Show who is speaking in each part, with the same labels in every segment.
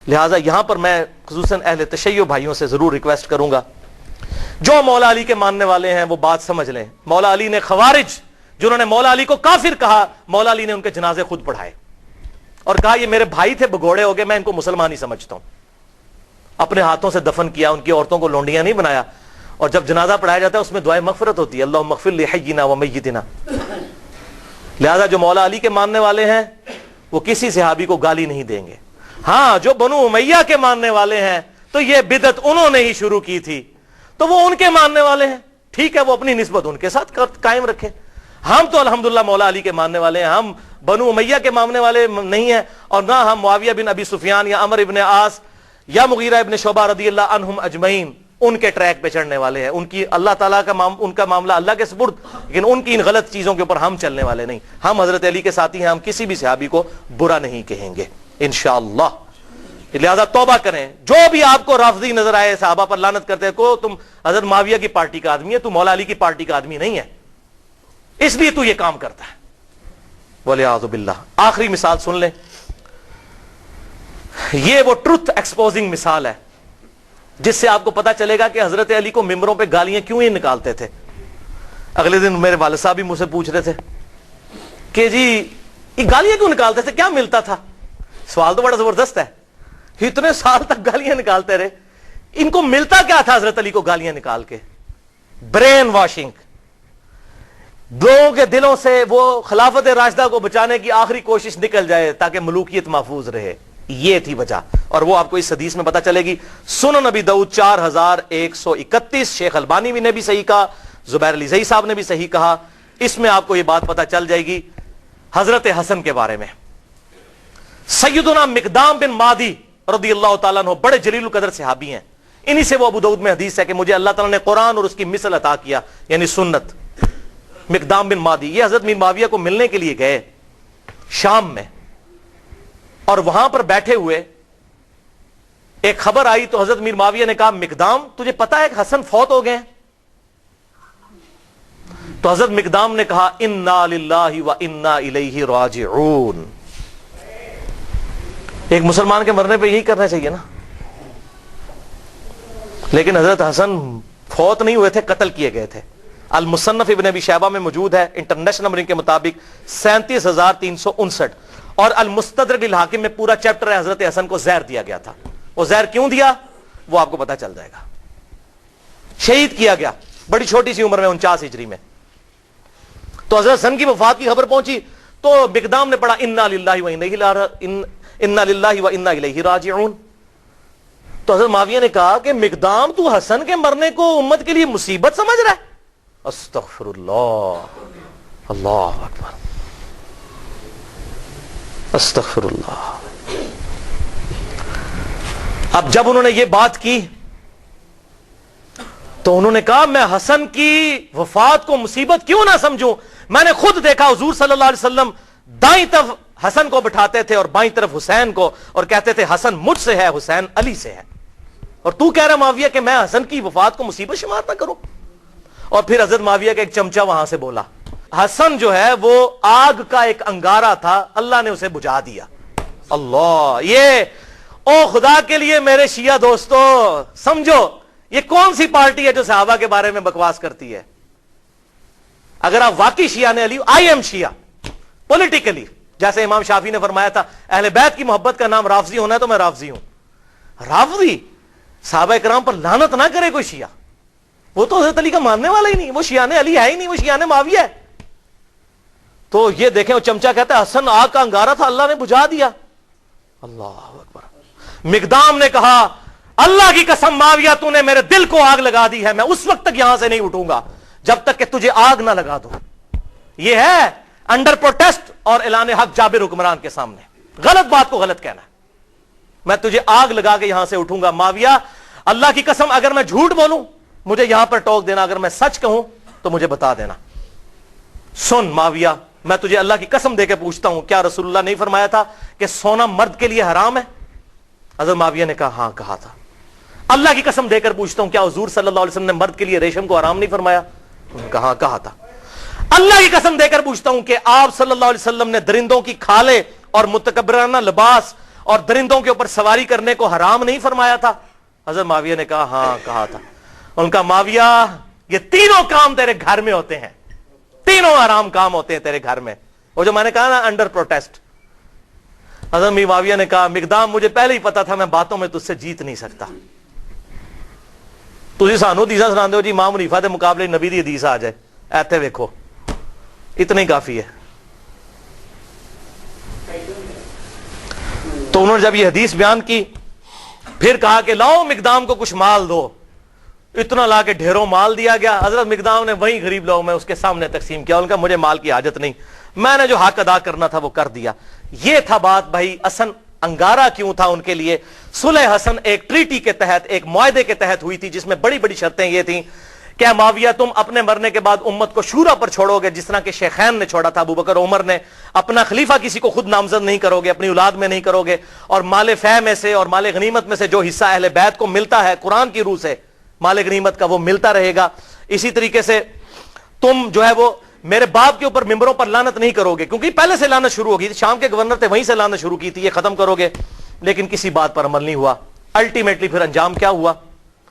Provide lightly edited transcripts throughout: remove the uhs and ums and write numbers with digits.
Speaker 1: لہٰذا یہاں پر میں خصوصاً اہل تشیع بھائیوں سے ضرور ریکویسٹ کروں گا، جو مولا علی کے ماننے والے ہیں وہ بات سمجھ لیں. مولا علی نے خوارج جنہوں نے مولا علی کو کافر کہا، مولا علی نے ان کے جنازے خود پڑھائے اور کہا یہ میرے بھائی تھے، بگوڑے ہو گئے، میں ان کو مسلمان ہی سمجھتا ہوں. اپنے ہاتھوں سے دفن کیا، ان کی عورتوں کو لونڈیاں نہیں بنایا. اور جب جنازہ پڑھایا جاتا ہے اس میں دعائے مغفرت ہوتی ہے، اللہم اغفر لحینا و میتنا. لہذا جو مولا علی کے ماننے والے ہیں وہ کسی صحابی کو گالی نہیں دیں گے. ہاں جو بنو امیہ کے ماننے والے ہیں تو یہ بدعت انہوں نے ہی شروع کی تھی، تو وہ ان کے ماننے والے ہیں، ٹھیک ہے، وہ اپنی نسبت ان کے ساتھ قائم رکھیں. ہم تو الحمدللہ مولا علی کے ماننے والے ہیں، ہم بنو امیہ کے ماننے والے نہیں ہیں، اور نہ ہم معاویہ بن ابی سفیان یا عمر ابن عاص یا مغیرہ ابن شعبہ رضی اللہ عنہم اجمعین ان کے ٹریک پہ چڑھنے والے ہیں. ان کی اللہ تعالیٰ کا ان کا معاملہ اللہ کے سپرد، لیکن ان کی ان غلط چیزوں کے اوپر ہم چلنے والے نہیں. ہم حضرت علی کے ساتھی ہیں، ہم کسی بھی صحابی کو برا نہیں کہیں گے انشاءاللہ. لہذا توبہ کریں. جو بھی آپ کو رافضی نظر آئے، صحابہ پر لعنت کرتے ہیں، کو تم حضرت معاویہ کی پارٹی کا آدمی ہے، تو مولا علی کی پارٹی کا آدمی نہیں ہے، اس لیے تو یہ کام کرتا ہے. وَلِعَاذُ بِاللَّہ. آخری مثال سن لیں، یہ وہ ٹروتھ ایکسپوزنگ مثال ہے جس سے آپ کو پتا چلے گا کہ حضرت علی کو ممبروں پہ گالیاں کیوں ہی نکالتے تھے. اگلے دن میرے والد صاحب بھی مجھ سے پوچھ رہے تھے کہ جی یہ گالیاں کیوں نکالتے تھے، کیا ملتا تھا؟ سوال تو بڑا زبردست ہے. اتنے سال تک گالیاں نکالتے رہے، ان کو ملتا کیا تھا حضرت علی کو گالیاں نکال کے؟ Brain washing. لوگوں کے دلوں سے وہ خلافت راشدہ کو بچانے کی آخری کوشش نکل جائے تاکہ ملوکیت محفوظ رہے. یہ تھی وجہ، اور وہ آپ کو اس حدیث میں پتا چلے گی. سنن نبی داؤد 4131، شیخ البانی بھی نے بھی صحیح کہا، زبیر علی زئی صاحب نے بھی صحیح کہا. اس میں آپ کو یہ بات پتا چل جائے گی حضرت حسن کے بارے میں. سیدنا مقدام بن مادی رضی اللہ تعالیٰ عنہ بڑے جلیل القدر صحابی ہیں. انہی سے وہ ابو داؤد میں حدیث ہے کہ مجھے اللہ تعالیٰ نے قرآن اور اس کی مثل عطا کیا، یعنی سنت. مقدام بن مادی یہ حضرت میر معاویہ کو ملنے کے لیے گئے شام میں، اور وہاں پر بیٹھے ہوئے ایک خبر آئی تو حضرت میر معاویہ نے کہا مقدام تجھے پتا ہے کہ حسن فوت ہو گئے ہیں؟ تو حضرت مقدام نے کہا انا للہ و انا الیہ راجعون. ایک مسلمان کے مرنے پہ یہی کرنا چاہیے نا. لیکن حضرت حسن فوت نہیں ہوئے تھے، قتل کیے گئے تھے. المصنف ابن ابی شیبہ میں موجود ہے انٹرنیشنل نمبرنگ کے مطابق 37,359، اور المستدرک للحاکم میں پورا چیپٹر ہے حضرت حسن کو زہر دیا گیا تھا. وہ زہر کیوں دیا وہ آپ کو پتا چل جائے گا. شہید کیا گیا بڑی چھوٹی سی عمر میں 49 ہجری میں. تو حضرت حسن کی وفات کی خبر پہنچی تو مقدام نے پڑھا انا للہ و انا الیہ راجعون. تو حضرت معاویہ نے کہا کہ مقدام تو حسن کے مرنے کو امت کے لیے مصیبت سمجھ رہا ہے؟ استغفر اللہ، اللہ اکبر، استغفر اللہ. اب جب انہوں نے یہ بات کی تو انہوں نے کہا میں حسن کی وفات کو مصیبت کیوں نہ سمجھوں؟ میں نے خود دیکھا حضور صلی اللہ علیہ وسلم دائیں طرف حسن کو بٹھاتے تھے اور بائیں طرف حسین کو، اور کہتے تھے حسن مجھ سے ہے، حسین علی سے ہے. اور تو کہہ رہا معاویہ کہ میں حسن کی وفات کو مصیبت شمار نہ کروں؟ اور پھر حضرت معاویہ کا ایک چمچہ وہاں سے بولا. حسن جو ہے وہ آگ کا ایک انگارہ تھا، اللہ نے اسے بجھا دیا. اللہ، یہ او خدا کے لیے میرے شیعہ دوستو سمجھو یہ کون سی پارٹی ہے جو صحابہ کے بارے میں بکواس کرتی ہے؟ اگر آپ واقعی شیعہ نے علی، آئی ایم شیعہ پولیٹیکلی، جیسے امام شافعی نے فرمایا تھا اہل بیت کی محبت کا نام رافضی ہونا ہے تو میں رافضی ہوں. رافضی صحابہ کرام پر لعنت نہ کرے کوئی شیعہ، وہ تو حضرت علی کا ماننے والا ہی نہیں، وہ شیعہ علی ہے ہی نہیں، وہ شیعہ معاویہ ہے. تو یہ دیکھیں وہ چمچہ کہتا ہے حسن آگ کا انگارہ تھا، اللہ نے بجھا دیا. اللہ اکبر. مقدام نے کہا اللہ کی قسم معاویہ تو نے میرے دل کو آگ لگا دی ہے، میں اس وقت تک یہاں سے نہیں اٹھوں گا جب تک کہ تجھے آگ نہ لگا دو. یہ ہے انڈر پروٹیسٹ اور اعلان حق جابر حکمران کے سامنے غلط بات کو غلط کہنا ہے. میں تجھے آگ لگا کے یہاں سے اٹھوں گا. معاویہ اللہ کی قسم اگر میں جھوٹ بولوں مجھے یہاں پر ٹوک دینا، اگر میں سچ کہوں تو مجھے بتا دینا. سن معاویہ میں تجھے اللہ کی قسم دے کے پوچھتا ہوں، کیا رسول اللہ نہیں فرمایا تھا کہ سونا مرد کے لیے حرام ہے؟ حضرت معاویہ نے کہا ہاں کہا تھا. اللہ کی قسم دے کر پوچھتا ہوں، کیا حضور صلی اللہ علیہ وسلم نے مرد کے لیے ریشم کو حرام نہیں فرمایا؟ انہوں نے کہا ہاں کہا تھا. اللہ کی قسم دے کر پوچھتا ہوں کہ آپ صلی اللہ علیہ وسلم نے درندوں کی کھالیں اور متکبرانہ لباس اور درندوں کے اوپر سواری کرنے کو حرام نہیں فرمایا تھا؟ حضرت معاویہ نے کہا ہاں کہا تھا. ان کا معاویہ یہ تینوں کام تیرے گھر میں ہوتے ہیں, تینوں حرام کام ہوتے ہیں تیرے گھر میں. وہ جو میں نے کہا نا انڈر پروٹیسٹ. حضرت معاویہ نے کہا مقدام مجھے پہلے ہی پتا تھا میں باتوں میں تجھ سے جیت نہیں سکتا. تجھے سانو حدیثاں سنا دو جی امام حنیفہ کے مقابلے نبی دی حدیث آ جائے ایتے ویکھو, اتنا ہی کافی ہے. تو انہوں نے جب یہ حدیث بیان کی پھر کہا کہ لاؤ مقدام کو کچھ مال دو. اتنا لا کے ڈھیروں مال دیا گیا. حضرت مقدام نے وہیں غریب لوگوں میں اس کے سامنے تقسیم کیا. ان کا مجھے مال کی حاجت نہیں, میں نے جو حق ادا کرنا تھا وہ کر دیا. یہ تھا بات بھائی. حسن انگارہ کیوں تھا ان کے لیے؟ صلح حسن ایک ٹریٹی کے تحت, ایک معاہدے کے تحت ہوئی تھی جس میں بڑی بڑی شرطیں یہ تھیں کہ معاویہ تم اپنے مرنے کے بعد امت کو شورا پر چھوڑو گے جس طرح کہ شیخین نے چھوڑا تھا, ابو بکر عمر نے. اپنا خلیفہ کسی کو خود نامزد نہیں کرو گے, اپنی اولاد میں نہیں کرو گے, اور مال فہ میں سے اور مال غنیمت میں سے جو حصہ اہل بیت کو ملتا ہے قرآن کی روح سے مال غنیمت کا وہ ملتا رہے گا. اسی طریقے سے تم جو ہے وہ میرے باپ کے اوپر ممبروں پر لعنت نہیں کرو گے, کیونکہ پہلے سے لعنت شروع ہوگی. شام کے گورنر تھے وہیں سے لعنت شروع کی تھی, یہ ختم کرو گے. لیکن کسی بات پر عمل نہیں ہوا. الٹیمیٹلی پھر انجام کیا ہوا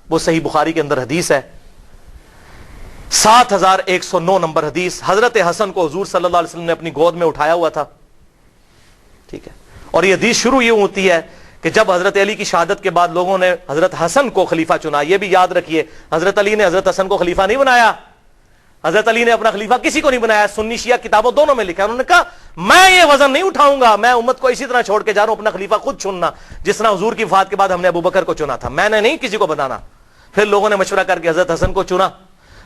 Speaker 1: وہ صحیح بخاری کے اندر حدیث ہے, 7109 نمبر حدیث. حضرت حسن کو حضور صلی اللہ علیہ وسلم نے اپنی گود میں اٹھایا ہوا تھا, ٹھیک ہے. اور یہ حدیث شروع یہ ہوتی ہے کہ جب حضرت علی کی شہادت کے بعد لوگوں نے حضرت حسن کو خلیفہ چنا. یہ بھی یاد رکھیے حضرت علی نے حضرت حسن کو خلیفہ نہیں بنایا. حضرت علی نے اپنا خلیفہ کسی کو نہیں بنایا. سنی شیعہ کتابوں دونوں میں لکھا ہے. انہوں نے کہا میں یہ وزن نہیں اٹھاؤں گا, میں امت کو اسی طرح چھوڑ کے جا رہا ہوں, اپنا خلیفہ خود چننا جس طرح حضور کی وفات کے بعد ہم نے ابو بکر کو چنا تھا, میں نے نہیں کسی کو بنانا. پھر لوگوں نے مشورہ کر کے حضرت حسن کو چنا.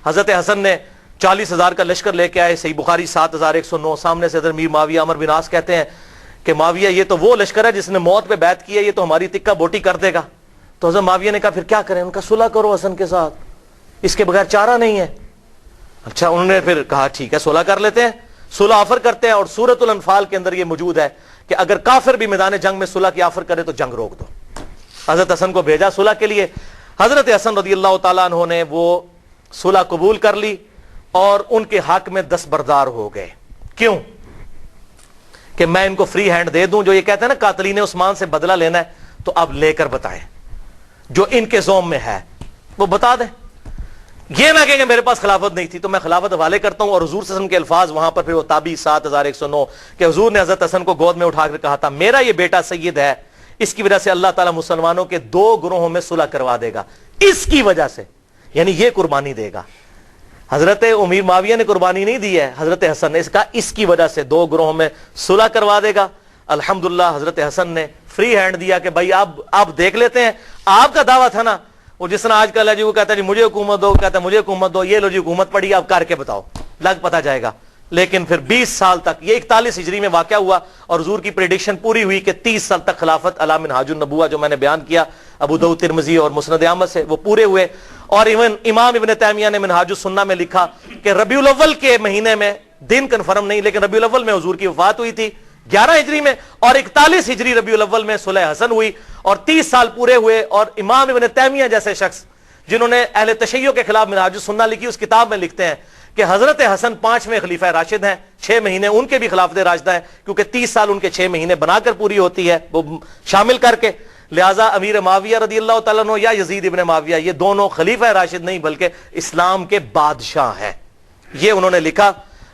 Speaker 1: حضرت حسن نے 40,000 کا لشکر لے کے آئے. صحیح بخاری 7109. سامنے سے حضرت میر معاویہ عمر بن عاص کہتے ہیں کہ معاویہ یہ تو وہ لشکر ہے جس نے موت پہ بیعت کی ہے, یہ تو ہماری تکہ بوٹی کر دے گا. تو حضرت معاویہ نے کہا پھر کیا کریں؟ ان کا صلح کرو حسن کے ساتھ, اس کے بغیر چارہ نہیں ہے. اچھا, انہوں نے پھر کہا ٹھیک ہے صلح کر لیتے ہیں, صلح آفر کرتے ہیں. اور سورۃ الانفال کے اندر یہ موجود ہے کہ اگر کافر بھی میدان جنگ میں صلح کی آفر کرے تو جنگ روک دو. حضرت حسن کو بھیجا صلح کے لیے. حضرت حسن رضی اللہ تعالیٰ عنہ نے وہ صلح قبول کر لی اور ان کے حق میں دستبردار ہو گئے. کیوں؟ کہ میں ان کو فری ہینڈ دے دوں. جو یہ کہتے ہیں نا قاتلین عثمان سے بدلہ لینا ہے تو اب لے کر بتائیں, جو ان کے زوم میں ہے وہ بتا دیں. یہ نہ کہیں کہ میرے پاس خلافت نہیں تھی تو میں خلافت حوالے کرتا ہوں. اور حضور صلی اللہ علیہ وسلم کے الفاظ وہاں پر پھر وہ تابعی 7109 کہ حضور نے حضرت حسن کو گود میں اٹھا کر کہا تھا میرا یہ بیٹا سید ہے, اس کی وجہ سے اللہ تعالیٰ مسلمانوں کے 2 گروہوں میں صلح کروا دے گا, اس کی وجہ سے, یعنی یہ قربانی دے گا. حضرت امیر معاویہ نے قربانی نہیں دی ہے, حضرت حسن نے. اس کا اس کی وجہ سے 2 گروہوں میں صلح کروا دے گا. الحمدللہ حضرت حسن نے فری ہینڈ دیا کہ بھائی آپ دیکھ لیتے ہیں. آپ کا دعویٰ تھا نا وہ جس طرح آج کل ہے جی, وہ کہتا ہے جی مجھے حکومت دو, کہتا ہے مجھے حکومت دو, یہ لو جی حکومت پڑی, آپ کر کے بتاؤ, لگ پتا جائے گا. لیکن پھر 20 سال تک, یہ 41 ہجری میں واقعہ ہوا اور حضور کی پریڈکشن پوری ہوئی کہ 30 سال تک خلافت علی منہاج النبوہ جو میں نے بیان کیا ابو داؤد ترمذی اور مسند احمد سے, وہ پورے ہوئے. اور ایون امام ابن تیمیہ نے منہاج السنہ میں لکھا کہ ربیع الاول کے مہینے میں, دن کنفرم نہیں لیکن ربیع الاول میں حضور کی وفات ہوئی تھی 11 ہجری میں, اور 41 ہجری ربیع الاول میں صلح حسن ہوئی اور 30 سال پورے ہوئے. اور امام ابن تیمیہ جیسے شخص جنہوں نے اہل تشیع کے خلاف منہاج السنہ لکھی, اس کتاب میں لکھتے ہیں کہ حضرت حسن 5ویں خلیفہ راشد ہیں, 6 مہینے ان کے بھی خلافت راشدہ ہیں کیونکہ 30 سال ان کے 6 مہینے بنا کر پوری ہوتی ہے وہ شامل کر کے. لہذا امیر معاویہ رضی اللہ تعالیٰ عنہ یا یزید ابن معاویہ یہ دونوں خلیفہ راشد نہیں بلکہ اسلام کے بادشاہ ہیں. یہ انہوں نے لکھا.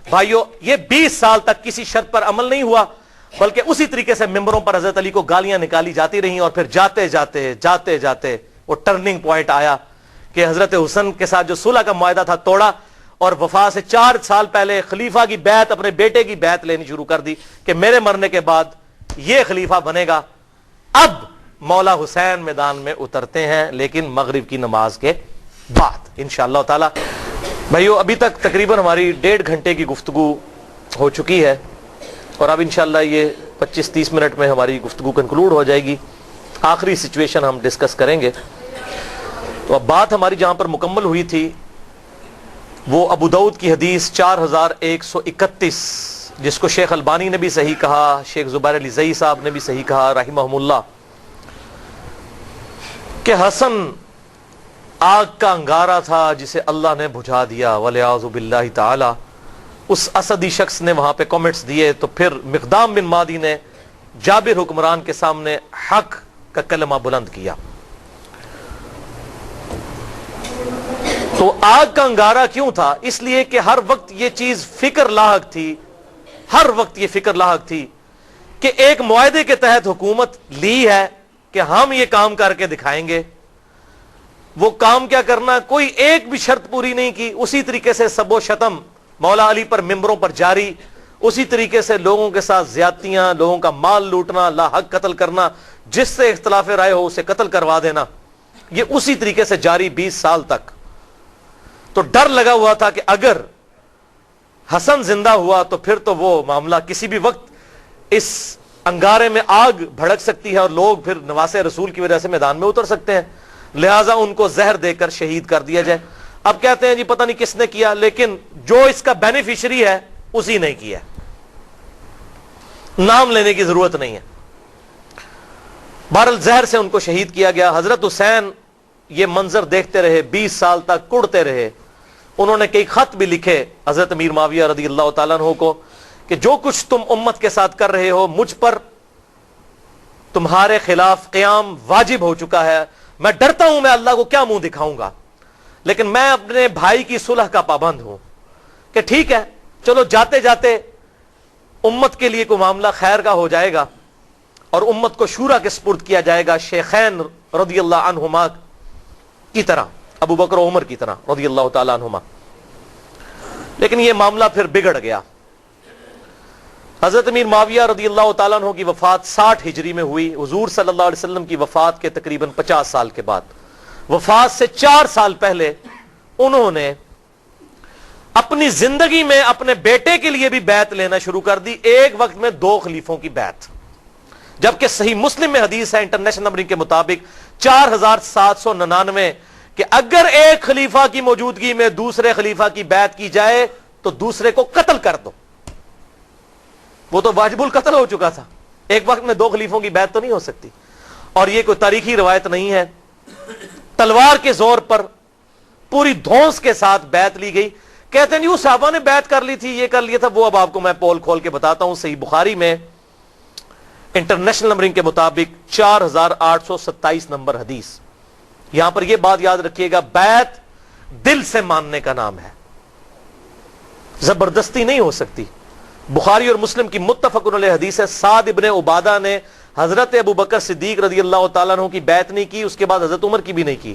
Speaker 1: بھائیو یہ 20 سال تک کسی شرط پر عمل نہیں ہوا بلکہ اسی طریقے سے ممبروں پر حضرت علی کو گالیاں نکالی جاتی رہیں. اور پھر جاتے جاتے وہ ٹرننگ پوائنٹ آیا کہ حضرت حسن کے ساتھ جو صلح کا معاہدہ تھا توڑا, اور وفات سے 4 سال پہلے خلیفہ کی بیعت, اپنے بیٹے کی بیعت لینی شروع کر دی کہ میرے مرنے کے بعد یہ خلیفہ بنے گا. اب مولا حسین میدان میں اترتے ہیں لیکن مغرب کی نماز کے بعد انشاءاللہ تعالی. بھائیو ابھی تک تقریباً ہماری 1.5 گھنٹے کی گفتگو ہو چکی ہے اور اب انشاءاللہ یہ 25-30 منٹ میں ہماری گفتگو کنکلوڈ ہو جائے گی. آخری سچویشن ہم ڈسکس کریں گے. تو اب بات ہماری جہاں پر مکمل ہوئی تھی وہ ابو داؤد کی حدیث 4131 جس کو شیخ البانی نے بھی صحیح کہا, شیخ زبیر علی زئی صاحب نے بھی صحیح کہا رحمہم اللہ, کہ حسن آگ کا انگارہ تھا جسے اللہ نے بجھا دیا والعیاذ باللہ تعالی. اس اسدی شخص نے وہاں پہ کامنٹس دیے. تو پھر مقدام بن مادی نے جابر حکمران کے سامنے حق کا کلمہ بلند کیا. تو آگ کا انگارہ کیوں تھا؟ اس لیے کہ ہر وقت یہ چیز فکر لاحق تھی، ہر وقت یہ فکر لاحق تھی کہ ایک معاہدے کے تحت حکومت لی ہے کہ ہم یہ کام کر کے دکھائیں گے. وہ کام کیا کرنا، کوئی ایک بھی شرط پوری نہیں کی. اسی طریقے سے سب و شتم مولا علی پر ممبروں پر جاری، اسی طریقے سے لوگوں کے ساتھ زیادتیاں، لوگوں کا مال لوٹنا، لا حق قتل کرنا، جس سے اختلاف رائے ہو اسے قتل کروا دینا، یہ اسی طریقے سے جاری 20 سال تک. تو ڈر لگا ہوا تھا کہ اگر حسن زندہ ہوا تو پھر تو وہ معاملہ کسی بھی وقت اس انگارے میں آگ بھڑک سکتی ہے اور لوگ پھر نواسے رسول کی وجہ سے میدان میں اتر سکتے ہیں. لہٰذا ان کو زہر دے کر شہید کر دیا جائے. اب کہتے ہیں جی پتہ نہیں کس نے کیا، لیکن جو اس کا بینیفیشری ہے اسی نے کیا، نام لینے کی ضرورت نہیں ہے. بہرحال زہر سے ان کو شہید کیا گیا. حضرت حسین یہ منظر دیکھتے رہے، 20 سال تک کڑتے رہے. انہوں نے کئی خط بھی لکھے حضرت امیر معاویہ رضی اللہ تعالیٰ عنہ کو کہ جو کچھ تم امت کے ساتھ کر رہے ہو مجھ پر تمہارے خلاف قیام واجب ہو چکا ہے. میں ڈرتا ہوں میں اللہ کو کیا منہ دکھاؤں گا، لیکن میں اپنے بھائی کی صلح کا پابند ہوں کہ ٹھیک ہے چلو جاتے جاتے امت کے لیے کوئی معاملہ خیر کا ہو جائے گا اور امت کو شورا کے سپرد کیا جائے گا شیخین رضی اللہ عنہما کی طرح، ابو بکر و عمر کی طرح رضی اللہ تعالی عنہما. لیکن یہ معاملہ پھر بگڑ گیا. حضرت امیر معاویہ رضی اللہ تعالیٰ عنہ کی وفات 60 ہجری میں ہوئی. حضور صلی اللہ علیہ وسلم کی وفات کے تقریباً 50 سال کے بعد، وفات سے 4 سال پہلے انہوں نے اپنی زندگی میں اپنے بیٹے کے لیے بھی بیعت لینا شروع کر دی. ایک وقت میں 2 خلیفوں کی بیعت، جبکہ صحیح مسلم میں حدیث ہے انٹرنیشنل نمبرنگ کے مطابق 4799 کہ اگر ایک خلیفہ کی موجودگی میں دوسرے خلیفہ کی بیعت کی جائے تو دوسرے کو قتل کر دو. وہ تو واجب القتل ہو چکا تھا، ایک وقت میں 2 خلیفوں کی بیعت تو نہیں ہو سکتی. اور یہ کوئی تاریخی روایت نہیں ہے، تلوار کے زور پر پوری دھونس کے ساتھ بیعت لی گئی. کہتے ہیں وہ صحابہ نے بیعت کر لی تھی، یہ کر لیا تھا، وہ اب آپ کو میں پول کھول کے بتاتا ہوں. صحیح بخاری میں انٹرنیشنل نمبرنگ کے مطابق 4827 نمبر حدیث. یہاں پر یہ بات یاد رکھیے گا، بیعت دل سے ماننے کا نام ہے، زبردستی نہیں ہو سکتی. بخاری اور مسلم کی متفق علیہ حدیث ہے، سعد ابن عبادہ نے حضرت ابو بکر صدیق رضی اللہ تعالیٰ عنہ کی بیعت نہیں کی، اس کے بعد حضرت عمر کی بھی نہیں کی.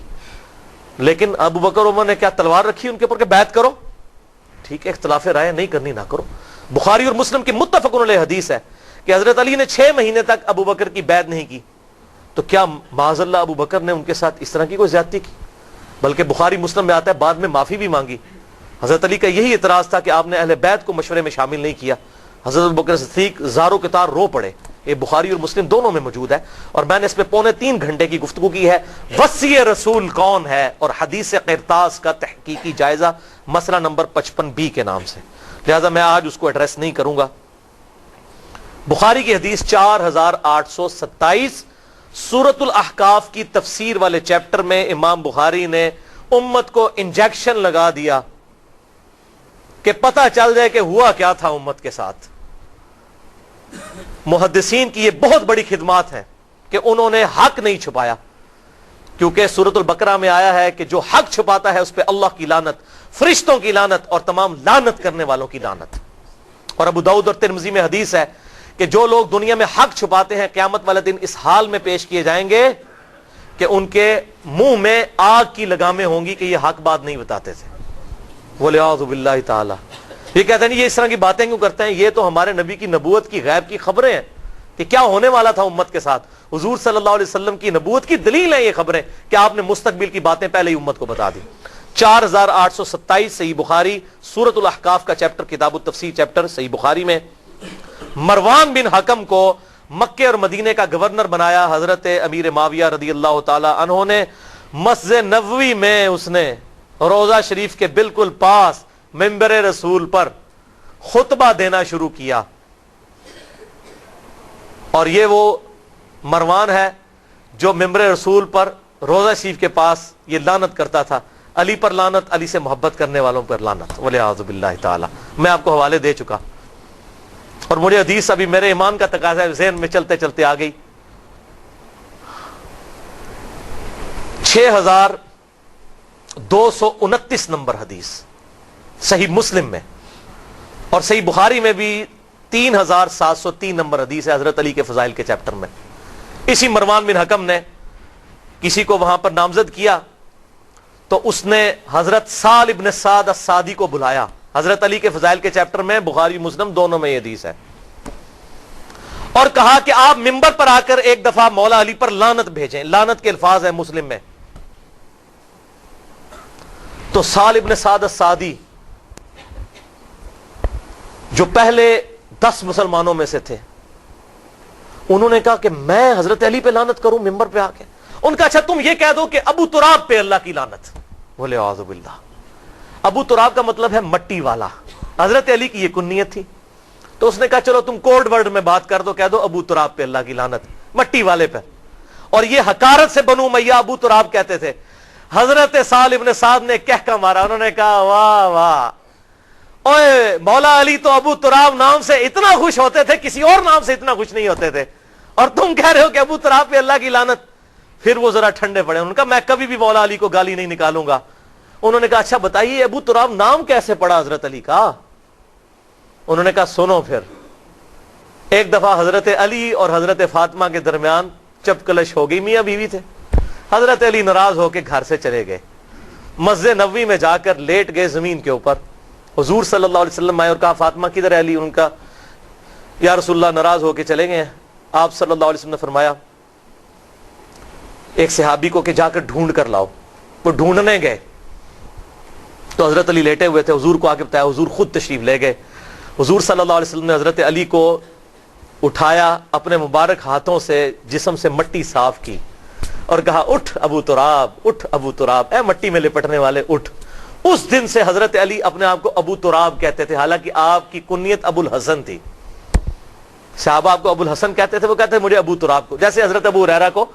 Speaker 1: لیکن ابو بکر عمر نے کیا تلوار رکھی ان کے اوپر کہ بیعت کرو؟ ٹھیک ہے، اختلاف رائے نہیں کرنی نہ کرو. بخاری اور مسلم کی متفق علیہ حدیث ہے کہ حضرت علی نے 6 مہینے تک ابو بکر کی بیعت نہیں کی. تو کیا معاذ اللہ ابو بکر نے ان کے ساتھ اس طرح کی کوئی زیادتی کی؟ بلکہ بخاری مسلم میں آتا ہے بعد میں معافی بھی مانگی. حضرت علی کا یہی اعتراض تھا کہ آپ نے اہل بیت کو مشورے میں شامل نہیں کیا. حضرت ابوبکر صدیق زاروں کے تار رو پڑے. یہ بخاری اور مسلم دونوں میں موجود ہے، اور میں نے اس پہ 2.25 گھنٹے کی گفتگو کی ہے. وصی رسول کون ہے اور حدیث قرطاس کا تحقیقی جائزہ، مسئلہ نمبر 55B کے نام سے، لہذا میں آج اس کو ایڈریس نہیں کروں گا. بخاری کی حدیث 4827 سورۃ الاحقاف کی تفسیر والے چیپٹر میں امام بخاری نے امت کو انجیکشن لگا دیا کہ پتہ چل جائے کہ ہوا کیا تھا امت کے ساتھ. محدثین کی یہ بہت بڑی خدمات ہیں کہ انہوں نے حق نہیں چھپایا، کیونکہ سورۃ البقرہ میں آیا ہے کہ جو حق چھپاتا ہے اس پہ اللہ کی لعنت، فرشتوں کی لعنت اور تمام لعنت کرنے والوں کی لعنت. اور ابو داؤد اور ترمذی میں حدیث ہے کہ جو لوگ دنیا میں حق چھپاتے ہیں قیامت والے دن اس حال میں پیش کیے جائیں گے کہ ان کے منہ میں آگ کی لگامیں ہوں گی کہ یہ حق بات نہیں بتاتے تھے. وَلِعَاذُ بِاللَّهِ تعالی. یہ کہتے ہیں یہ اس طرح کی باتیں کیوں کرتے ہیں؟ یہ تو ہمارے نبی کی نبوت کی غیب کی خبریں ہیں کہ کیا ہونے والا تھا امت کے ساتھ. حضور صلی اللہ علیہ وسلم کی نبوت کی دلیل ہیں یہ خبریں کہ آپ نے مستقبل کی باتیں پہلے ہی امت کو بتا دی. 4827 صحیح بخاری سورۃ الاحقاف کا چیپٹر، کتاب التفسیر چیپٹر صحیح بخاری میں مروان بن حکم کو مکے اور مدینے کا گورنر بنایا حضرت امیر معاویہ رضی اللہ تعالی عنہ نے. مسجد نبوی میں اس نے روضہ شریف کے بالکل پاس منبر رسول پر خطبہ دینا شروع کیا. اور یہ وہ مروان ہے جو منبر رسول پر روضہ شریف کے پاس یہ لعنت کرتا تھا، علی پر لعنت، علی سے محبت کرنے والوں پر لعنت، والعیاذ باللہ تعالی. میں آپ کو حوالے دے چکا. اور مجھے حدیث ابھی میرے ایمان کا تقاضا ہے ذہن میں چلتے چلتے آ گئی. 6229 نمبر حدیث صحیح مسلم میں، اور صحیح بخاری میں بھی 3703 نمبر حدیث ہے حضرت علی کے فضائل کے چیپٹر میں. اسی مروان بن حکم نے کسی کو وہاں پر نامزد کیا تو اس نے حضرت سال ابن سعد السعدی کو بلایا. حضرت علی کے فضائل کے چیپٹر میں، بخاری مسلم دونوں میں یہ حدیث ہے، اور کہا کہ آپ منبر پر آ کر ایک دفعہ مولا علی پر لعنت بھیجیں. لعنت کے الفاظ ہیں مسلم میں. تو سال ابن سعد السعدی جو پہلے 10 مسلمانوں میں سے تھے، انہوں نے کہا کہ میں حضرت علی پہ لعنت کروں منبر پہ آ کے؟ ان کا اچھا تم یہ کہہ دو کہ ابو تراب پہ اللہ کی لعنت. بولے اعوذ باللہ. ابو تراب کا مطلب ہے مٹی والا. حضرت علی کی یہ کنیت تھی. تو اس نے کہا چلو تم کوڈ ورڈ میں بات کر دو، کہہ دو ابو تراب پہ اللہ کی لعنت، مٹی والے پہ. اور یہ حقارت سے بنو امیہ ابو تراب کہتے تھے. حضرت سال ابن سعد نے کہہ کا مارا. انہوں نے کہا واہ واہ، اوے مولا علی تو ابو تراب نام سے اتنا خوش ہوتے تھے، کسی اور نام سے اتنا خوش نہیں ہوتے تھے، اور تم کہہ رہے ہو کہ ابو تراب پہ اللہ کی لعنت. پھر وہ ذرا ٹھنڈے پڑے. انہوں نے کہا میں کبھی بھی مولا علی کو گالی نہیں نکالوں گا. انہوں نے کہا اچھا بتائیے ابو تراب نام کیسے پڑا حضرت علی کا؟ انہوں نے کہا سنو. پھر ایک دفعہ حضرت علی اور حضرت فاطمہ کے درمیان چپ کلش ہو گئی. میاں بیوی تھے. حضرت علی ناراض ہو کے گھر سے چلے گئے. مسجد نبوی میں جا کر لیٹ گئے زمین کے اوپر. حضور صلی اللہ علیہ وسلم آئے اور کہا فاطمہ کدھر ہے علی؟ ان کا یا رسول اللہ ناراض ہو کے چلے گئے ہیں. آپ صلی اللہ علیہ وسلم نے فرمایا ایک صحابی کو کہ جا کر ڈھونڈ کر لاؤ. وہ ڈھونڈنے گئے تو حضرت علی لیٹے ہوئے تھے. حضور کو آ کے بتایا. حضور خود تشریف لے گئے. حضور صلی اللہ علیہ وسلم نے حضرت علی کو اٹھایا، اپنے مبارک ہاتھوں سے جسم سے مٹی صاف کی اور کہا اٹھ ابو تراب، اٹھ ابو تراب، اے مٹی میں لپٹنے والے اٹھ. اس دن سے حضرت علی اپنے آپ کو ابو تراب کہتے تھے، حالانکہ آپ کی کنیت ابو الحسن تھی. صحابہ آپ کو ابو الحسن کہتے تھے، وہ کہتے تھے مجھے ابو تراب کو. جیسے حضرت ابو ہریرہ کو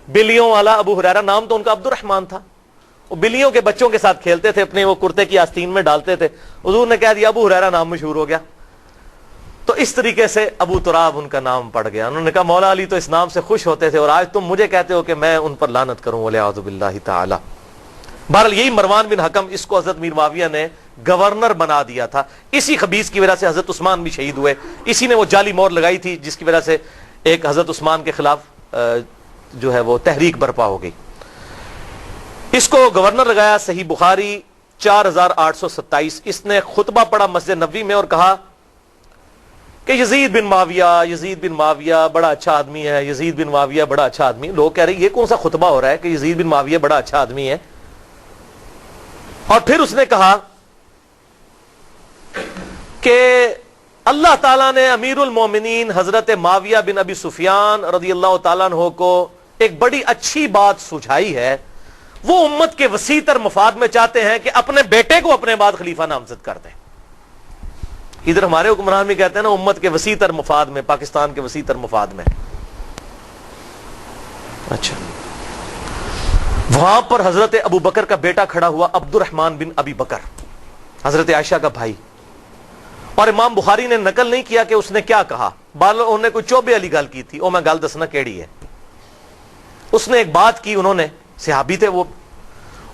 Speaker 1: بلیوں والا ابو ہریرہ نام تو ان کا عبد الرحمن تھا. وہ بلیوں کے بچوں کے ساتھ کھیلتے تھے، اپنے وہ کرتے کی آستین میں ڈالتے تھے. حضور نے کہہ دیا ابو ہریرہ نام مشہور ہو گیا. تو اس طریقے سے ابو تراب ان کا نام پڑ گیا. انہوں نے کہا مولا علی تو اس نام سے خوش ہوتے تھے اور آج تم مجھے کہتے ہو کہ میں ان پر لعنت کروں. والعیاذ باللہ تعالی. بہرحال یہی مروان بن حکم، اس کو حضرت میر معاویہ نے گورنر بنا دیا تھا. اسی خبیث کی وجہ سے حضرت عثمان بھی شہید ہوئے. اسی نے وہ جعلی مور لگائی تھی جس کی وجہ سے ایک حضرت عثمان کے خلاف جو ہے وہ تحریک برپا ہو گئی. اس کو گورنر لگایا. صحیح بخاری 4827. اس نے خطبہ پڑھا مسجد نبوی میں اور کہا کہ یزید بن معاویہ بڑا اچھا آدمی ہے، یزید بن معاویہ بڑا اچھا آدمی. لوگ کہہ رہے یہ کون سا خطبہ ہو رہا ہے کہ یزید بن معاویہ بڑا اچھا آدمی ہے. اور پھر اس نے کہا کہ اللہ تعالیٰ نے امیر المومنین حضرت معاویہ بن ابی سفیان رضی اللہ تعالیٰ عنہ کو ایک بڑی اچھی بات سجھائی ہے. وہ امت کے وسیع تر مفاد میں چاہتے ہیں کہ اپنے بیٹے کو اپنے بعد خلیفہ نامزد کر دیں. ادھر ہمارے حکمران بھی کہتے ہیں نا امت کے وسیع تر مفاد میں، پاکستان کے وسیع تر مفاد میں. اچھا، وہاں پر حضرت ابو بکر کا بیٹا کھڑا ہوا، عبد الرحمن بن ابی بکر، حضرت عائشہ کا بھائی. اور امام بخاری نے نقل نہیں کیا کہ اس نے کیا کہا. انہوں نے کوئی چوبے والی گل کی تھی. او میں گل دسنا کیڑی ہے. اس نے ایک بات کی، انہوں نے صحابی تھے وہ،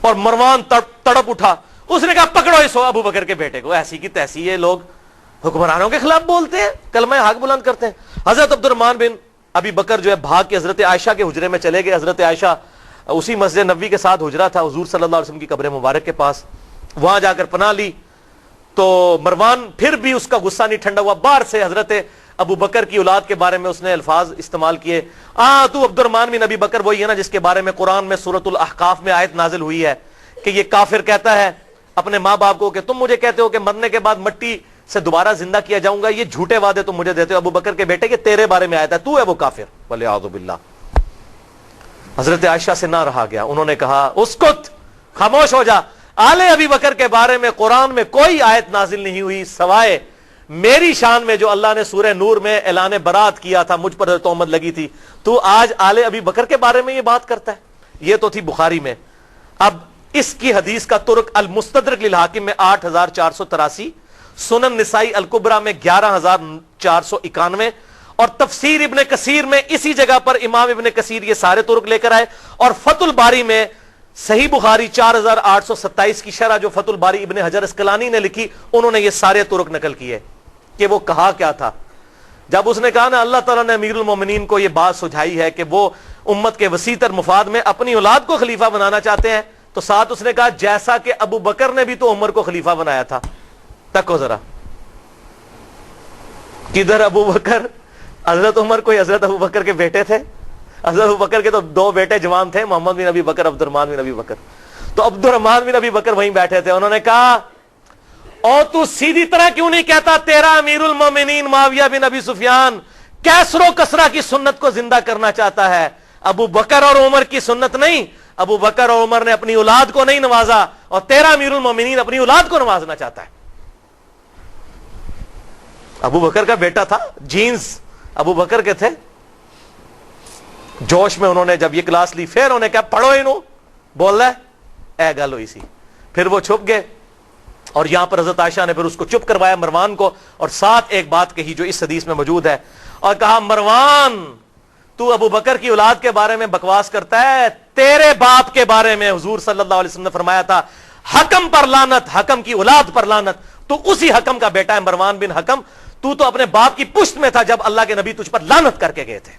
Speaker 1: اور مروان تڑپ اٹھا. اس نے کہا پکڑو اس ابو بکر کے بیٹے کو. ایسی کی تیسی یہ لوگ حکمرانوں کے خلاف بولتے ہیں، کلمہ حق بلند کرتے ہیں. حضرت عبد الرحمن بن ابی بکر جو ہے بھاگ کے حضرت عائشہ کے حجرے میں چلے گئے. حضرت عائشہ اسی مسجد نبوی کے ساتھ حجرہ تھا حضور صلی اللہ علیہ وسلم کی قبر مبارک کے پاس. وہاں جا کر پناہ لی تو مروان پھر بھی اس کا غصہ نہیں ٹھنڈا ہوا. باہر سے حضرت ابو بکر کی اولاد کے بارے میں اس نے الفاظ استعمال کیے. تو عبد الرحمن بن ابی بکر وہی ہے نا جس کے بارے میں قرآن میں سورۃ الاحقاف میں آیت نازل ہوئی ہے کہ یہ کافر کہتا ہے اپنے ماں باپ کو کہ تم مجھے کہتے ہو کہ مرنے کے بعد مٹی سے دوبارہ زندہ کیا جاؤں گا. یہ جھوٹے وعدے تم مجھے دیتے ہو ابو بکر کے بیٹے کہ تیرے بارے میں آیت ہے، تو ہے وہ کافر. والعیاذ باللہ. حضرت عائشہ سے نہ رہا گیا. انہوں نے کہا اسکت، خاموش ہو جا. آل ابی بکر کے بارے میں قرآن میں کوئی آیت نازل نہیں ہوئی سوائے میری شان میں جو اللہ نے سورہ نور میں اعلان برات کیا تھا، مجھ پر تہمت لگی تھی. تو آج آل ابی بکر کے بارے میں یہ بات کرتا ہے. یہ تو تھی بخاری میں. اب اس کی حدیث کا ترک المستدرک للحاکم میں 8483، سنن نسائی الکبرا میں 11,491 اور تفسیر ابن کثیر میں اسی جگہ پر امام ابن کثیر یہ سارے طرق لے کر آئے, اور فتح الباری میں صحیح بخاری 4,827 کی شرح جو فتح الباری ابن حجر اسقلانی نے لکھی, انہوں نے یہ سارے طرق نقل کیے کہ وہ کہا کیا تھا جب اس نے کہا نا اللہ تعالیٰ نے امیر المومنین کو یہ بات سجھائی ہے کہ وہ امت کے وسیع تر مفاد میں اپنی اولاد کو خلیفہ بنانا چاہتے ہیں, تو ساتھ اس نے کہا جیسا کہ ابو بکر نے بھی تو عمر کو خلیفہ بنایا تھا. تکو ذرا, کدھر ابو بکر؟ حضرت عمر کوئی حضرت ابو بکر کے بیٹے تھے؟ حضرت ابو بکر کے تو 2 بیٹے جوان تھے, محمد بن ابی بکر, عبد الرحمن بن ابی بکر. تو عبد الرحمن بن ابی بکر وہیں بیٹھے تھے, انہوں نے کہا او تو سیدھی طرح کیوں نہیں کہتا تیرا امیر المومنین معاویہ بن ابی سفیان کیسر و کسرا کی سنت کو زندہ کرنا چاہتا ہے, ابو بکر اور عمر کی سنت نہیں. ابو بکر اور عمر نے اپنی اولاد کو نہیں نوازا, اور تیرا امیر المومنین اپنی اولاد کو نوازنا چاہتا ہے. ابو بکر کا بیٹا تھا, جینز ابو بکر کے تھے. جوش میں انہوں نے جب یہ کلاس لی, پھر انہوں نے کہا پڑھو انہوں, بول رہا ہے اے گل ہوئی سی. پھر وہ چھپ گئے, اور یہاں پر حضرت عائشہ نے پھر اس کو چپ کروایا مروان کو, اور ساتھ ایک بات کہی جو اس حدیث میں موجود ہے, اور کہا مروان تو ابو بکر کی اولاد کے بارے میں بکواس کرتا ہے, تیرے باپ کے بارے میں حضور صلی اللہ علیہ وسلم نے فرمایا تھا حکم پر لعنت, حکم کی اولاد پر لعنت. تو اسی حکم کا بیٹا ہے مروان بن حکم, تو اپنے باپ کی پشت میں تھا جب اللہ کے نبی تجھ پر لعنت کر کے گئے تھے.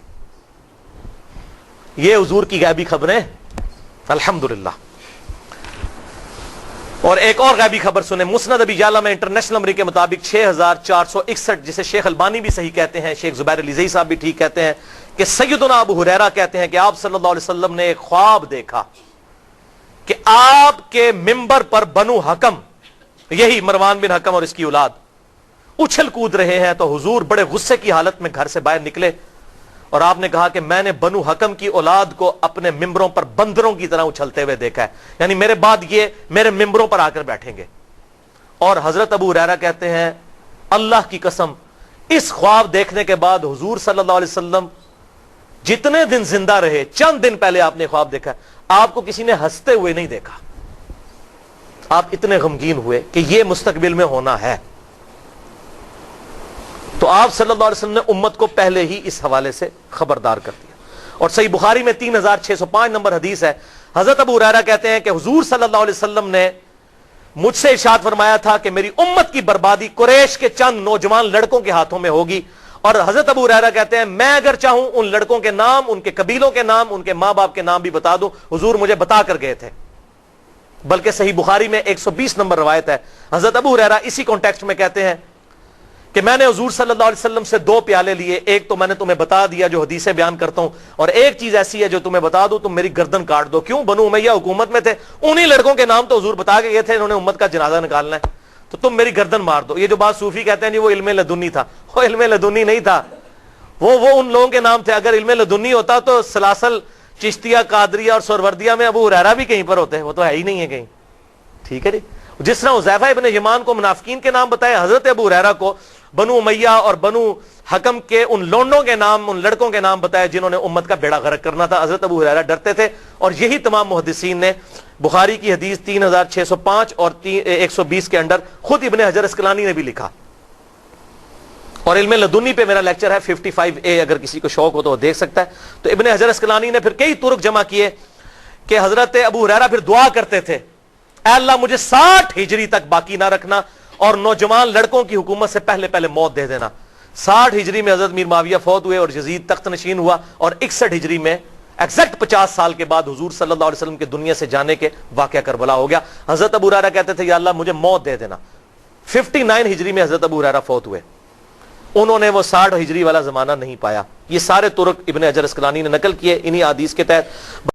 Speaker 1: یہ حضور کی غیبی خبریں الحمدللہ. اور ایک اور غیبی خبر سنیں, مسند ابی یعلا میں انٹرنیشنل نمبر کے مطابق 6461, جسے شیخ البانی بھی صحیح کہتے ہیں, شیخ زبیر علی زئی صاحب بھی ٹھیک کہتے ہیں, کہ سیدنا ابو ہریرہ کہتے ہیں کہ آپ صلی اللہ علیہ وسلم نے ایک خواب دیکھا کہ آپ کے منبر پر بنو حکم, یہی مروان بن حکم اور اس کی اولاد, اچھل کود رہے ہیں. تو حضور بڑے غصے کی حالت میں گھر سے باہر نکلے, اور آپ نے کہا کہ میں نے بنو حکم کی اولاد کو اپنے ممبروں پر بندروں کی طرح اچھلتے ہوئے دیکھا ہے, یعنی میرے بعد یہ میرے ممبروں پر آ کر بیٹھیں گے. اور حضرت ابو ہریرہ کہتے ہیں اللہ کی قسم اس خواب دیکھنے کے بعد حضور صلی اللہ علیہ وسلم جتنے دن زندہ رہے, چند دن پہلے آپ نے خواب دیکھا, آپ کو کسی نے ہنستے ہوئے نہیں دیکھا. آپ اتنے غمگین ہوئے کہ یہ مستقبل میں ہونا ہے. تو آپ صلی اللہ علیہ وسلم نے امت کو پہلے ہی اس حوالے سے خبردار کر دیا. اور صحیح بخاری میں 3605 نمبر حدیث ہے, حضرت ابو ہریرہ کہتے ہیں کہ حضور صلی اللہ علیہ وسلم نے مجھ سے ارشاد فرمایا تھا کہ میری امت کی بربادی قریش کے چند نوجوان لڑکوں کے ہاتھوں میں ہوگی. اور حضرت ابو ہریرہ کہتے ہیں میں اگر چاہوں ان لڑکوں کے نام, ان کے قبیلوں کے نام, ان کے ماں باپ کے نام بھی بتا دوں, حضور مجھے بتا کر گئے تھے. بلکہ صحیح بخاری میں 120 نمبر روایت ہے, حضرت ابو ہریرہ اسی کانٹیکسٹ میں کہتے ہیں کہ میں نے حضور صلی اللہ علیہ وسلم سے 2 پیالے لیے, ایک تو میں نے تمہیں بتا دیا جو حدیثیں بیان کرتا ہوں, اور ایک چیز ایسی ہے جو تمہیں بتا دوں تم میری گردن کاٹ دو. کیوں؟ بنو امیہ حکومت میں تھے, انہی لڑکوں کے نام تو حضور بتا کے گئے تھے, انہوں نے امت کا جنازہ نکالنا ہے, تو تم میری گردن مار دو. یہ جو بات صوفی کہتے ہیں جی وہ علم لدنی تھا, وہ علم لدنی نہیں تھا, وہ ان لوگوں کے نام تھے. اگر علم لدنی ہوتا تو سلاسل, چشتیہ, قادریہ اور سہروردیہ میں ابو ہریرہ بھی کہیں پر ہوتے, وہ تو ہے ہی نہیں ہے کہیں. ٹھیک ہے جی. جس طرح حذیفہ ابن یمان کو منافقین کے نام بتائے, حضرت ابو ہریرہ کو بنو امیہ اور بنو حکم کے ان لونڈوں کے نام, ان لڑکوں کے نام بتائے جنہوں نے امت کا بیڑا غرق کرنا تھا. حضرت ابو ہریرہ ڈرتے تھے, اور یہی تمام محدثین نے بخاری کی حدیث 3605 اور 120 کے اندر خود ابن حجر اسقلانی نے بھی لکھا. اور علم لدنی پہ میرا لیکچر ہے 55A, اگر کسی کو شوق ہو تو وہ دیکھ سکتا ہے. تو ابن حجر اسقلانی نے پھر کئی طرق جمع کیے کہ حضرت ابو ہریرہ پھر دعا کرتے تھے, اے اللہ مجھے 60 ہجری تک باقی نہ رکھنا, اور نوجوان لڑکوں کی حکومت سے پہلے موت دے دینا. 60 ہجری میں حضرت میر معاویہ فوت ہوئے اور یزید تخت نشین ہوا, اور 61 ہجری میں ایگزیکٹ 50 سال کے بعد حضور صلی اللہ علیہ وسلم کے دنیا سے جانے کے واقعہ کربلا ہو گیا. حضرت ابو ہریرہ کہتے تھے یا اللہ مجھے موت دے دینا. 59 ہجری میں حضرت ابو ہریرہ فوت ہوئے, انہوں نے وہ 60 ہجری والا زمانہ نہیں پایا. یہ سارے طرق ابن حجر اسقلانی نے نقل کیے انہی حدیث کے تحت.